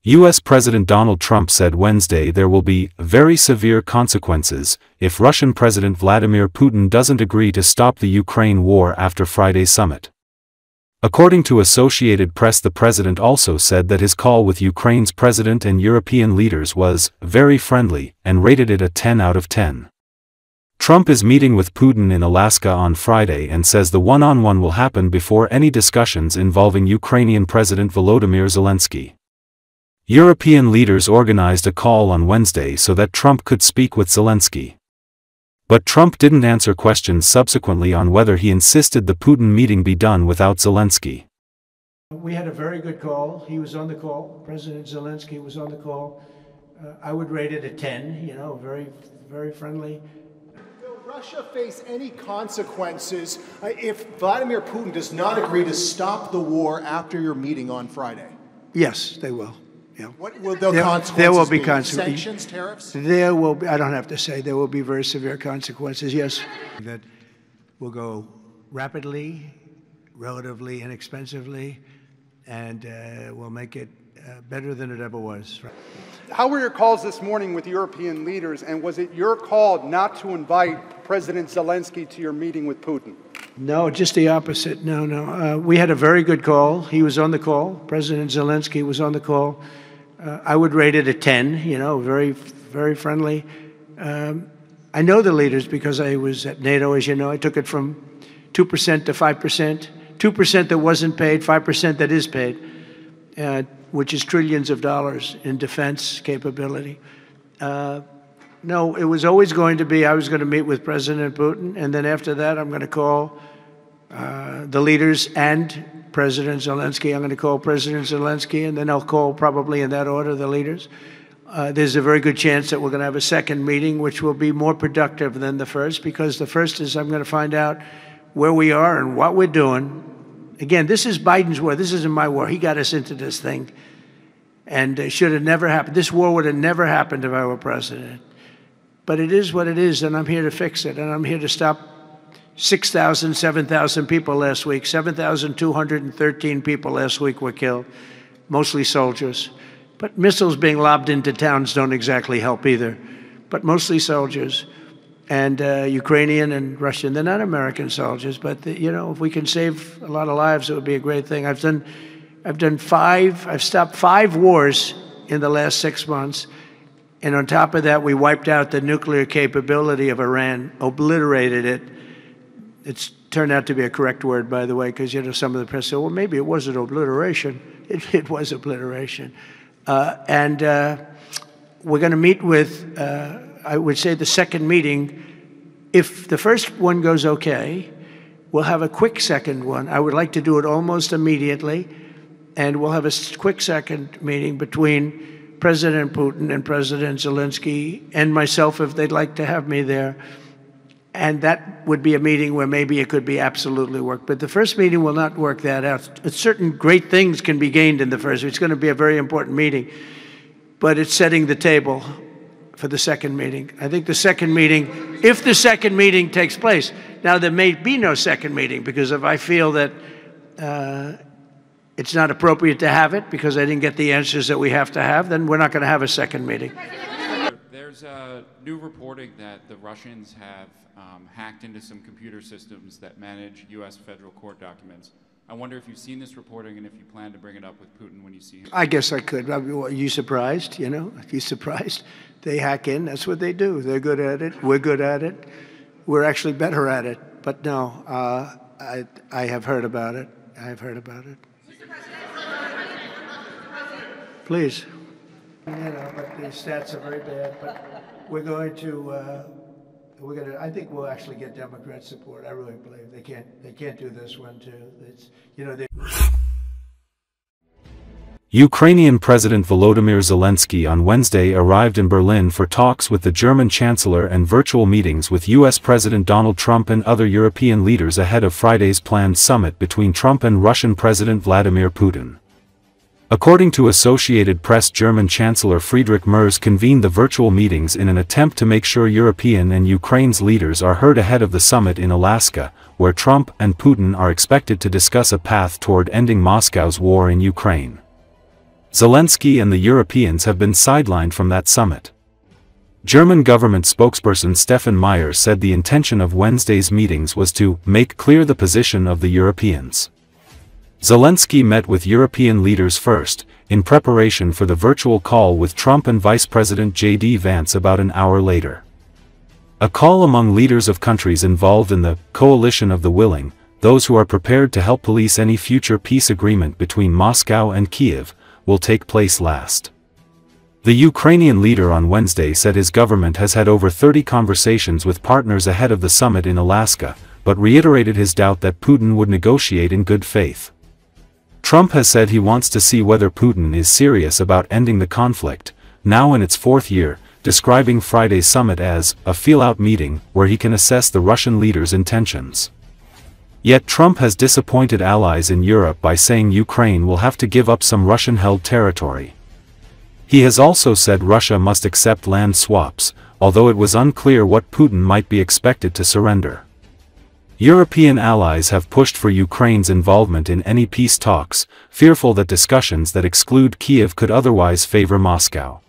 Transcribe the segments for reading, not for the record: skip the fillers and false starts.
U.S. President Donald Trump said Wednesday there will be very severe consequences if Russian President Vladimir Putin doesn't agree to stop the Ukraine war after Friday's summit. According to Associated Press, the president also said that his call with Ukraine's president and European leaders was very friendly and rated it a 10 out of 10. Trump is meeting with Putin in Alaska on Friday and says the one-on-one will happen before any discussions involving Ukrainian President Volodymyr Zelensky. European leaders organized a call on Wednesday so that Trump could speak with Zelensky. But Trump didn't answer questions subsequently on whether he insisted the Putin meeting be done without Zelensky. We had a very good call. He was on the call. President Zelensky was on the call. I would rate it a 10, very, very friendly. Will Russia face any consequences if Vladimir Putin does not agree to stop the war after your meeting on Friday? Yes, they will. Yeah. What will the consequences there will be be? Sanctions, tariffs? There will be, I don't have to say, there will be very severe consequences, yes. That will go rapidly, relatively inexpensively, and will make it better than it ever was. How were your calls this morning with European leaders, and was it your call not to invite President Zelensky to your meeting with Putin? No, just the opposite. No. We had a very good call. He was on the call. President Zelensky was on the call. I would rate it a 10, very, very friendly. I know the leaders because I was at NATO, as you know. I took it from 2% to 5%. 2% that wasn't paid, 5% that is paid, which is trillions of dollars in defense capability. No, it was always going to be, I was going to meet with President Putin, and then after that I'm going to call the leaders and President Zelensky. I'm going to call President Zelensky, and then I'll call, probably in that order, the leaders. There's a very good chance that we're going to have a second meeting, which will be more productive than the first, because the first is I'm going to find out where we are and what we're doing. Again, this is Biden's war. This isn't my war. He got us into this thing, and it should have never happened. This war would have never happened if I were president. But it is what it is, and I'm here to fix it, and I'm here to stop 6,000, 7,000 people last week. 7,213 people last week were killed, mostly soldiers. But missiles being lobbed into towns don't exactly help either, but mostly soldiers. And Ukrainian and Russian, they're not American soldiers, but if we can save a lot of lives, it would be a great thing. I've stopped 5 wars in the last 6 months. And on top of that, we wiped out the nuclear capability of Iran, obliterated it. It's turned out to be a correct word, by the way, because some of the press said, well, maybe it wasn't obliteration. It was obliteration. And we're going to meet with, I would say, the second meeting. If the first one goes okay, we'll have a quick second one. I would like to do it almost immediately. And we'll have a quick second meeting between President Putin and President Zelensky and myself, if they'd like to have me there. And that would be a meeting where maybe it could be absolutely work. But the first meeting will not work that out. Certain great things can be gained in the first. It's going to be a very important meeting. But it's setting the table for the second meeting. I think the second meeting, if the second meeting takes place. Now, there may be no second meeting, because if I feel that it's not appropriate to have it because I didn't get the answers that we have to have, then we're not going to have a second meeting. There's new reporting that the Russians have hacked into some computer systems that manage U.S. federal court documents. I wonder if you've seen this reporting and if you plan to bring it up with Putin when you see him. I guess I could. Are you surprised? Are you surprised? They hack in. That's what they do. They're good at it. We're good at it. We're actually better at it. But no, I have heard about it. I have heard about it. Please. But the stats are very bad. But we're going to. I think we'll actually get Democrat support. I really believe they can't do this one too. Ukrainian President Volodymyr Zelensky on Wednesday arrived in Berlin for talks with the German Chancellor and virtual meetings with U.S. President Donald Trump and other European leaders ahead of Friday's planned summit between Trump and Russian President Vladimir Putin. According to Associated Press, German Chancellor Friedrich Merz convened the virtual meetings in an attempt to make sure European and Ukraine's leaders are heard ahead of the summit in Alaska, where Trump and Putin are expected to discuss a path toward ending Moscow's war in Ukraine. Zelensky and the Europeans have been sidelined from that summit. German government spokesperson Stefan Meyer said the intention of Wednesday's meetings was to make clear the position of the Europeans. Zelensky met with European leaders first, in preparation for the virtual call with Trump and Vice President J.D. Vance about an hour later. A call among leaders of countries involved in the coalition of the willing, those who are prepared to help police any future peace agreement between Moscow and Kyiv, will take place last. The Ukrainian leader on Wednesday said his government has had over 30 conversations with partners ahead of the summit in Alaska, but reiterated his doubt that Putin would negotiate in good faith. Trump has said he wants to see whether Putin is serious about ending the conflict, now in its fourth year, describing Friday's summit as a feel-out meeting where he can assess the Russian leader's intentions. Yet Trump has disappointed allies in Europe by saying Ukraine will have to give up some Russian-held territory. He has also said Russia must accept land swaps, although it was unclear what Putin might be expected to surrender. European allies have pushed for Ukraine's involvement in any peace talks, fearful that discussions that exclude Kyiv could otherwise favor Moscow.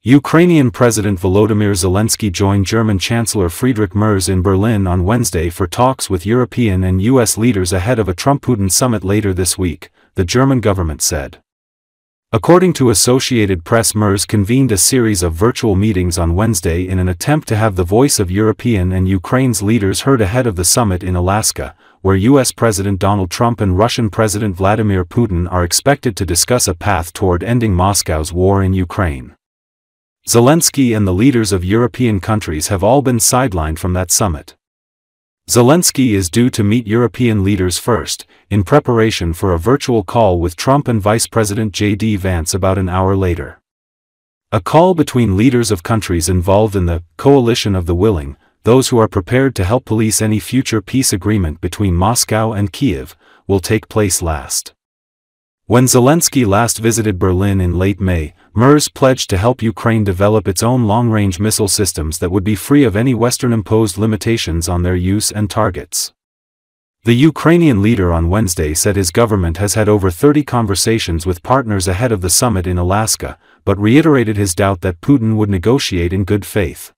Ukrainian President Volodymyr Zelensky joined German Chancellor Friedrich Merz in Berlin on Wednesday for talks with European and U.S. leaders ahead of a Trump-Putin summit later this week, the German government said. According to Associated Press, Merz convened a series of virtual meetings on Wednesday in an attempt to have the voice of European and Ukraine's leaders heard ahead of the summit in Alaska, where U.S. President Donald Trump and Russian President Vladimir Putin are expected to discuss a path toward ending Moscow's war in Ukraine. Zelensky and the leaders of European countries have all been sidelined from that summit. Zelensky is due to meet European leaders first, in preparation for a virtual call with Trump and Vice President J.D. Vance about an hour later. A call between leaders of countries involved in the coalition of the willing, those who are prepared to help police any future peace agreement between Moscow and Kyiv, will take place last. When Zelensky last visited Berlin in late May, Merz pledged to help Ukraine develop its own long-range missile systems that would be free of any Western-imposed limitations on their use and targets. The Ukrainian leader on Wednesday said his government has had over 30 conversations with partners ahead of the summit in Alaska, but reiterated his doubt that Putin would negotiate in good faith.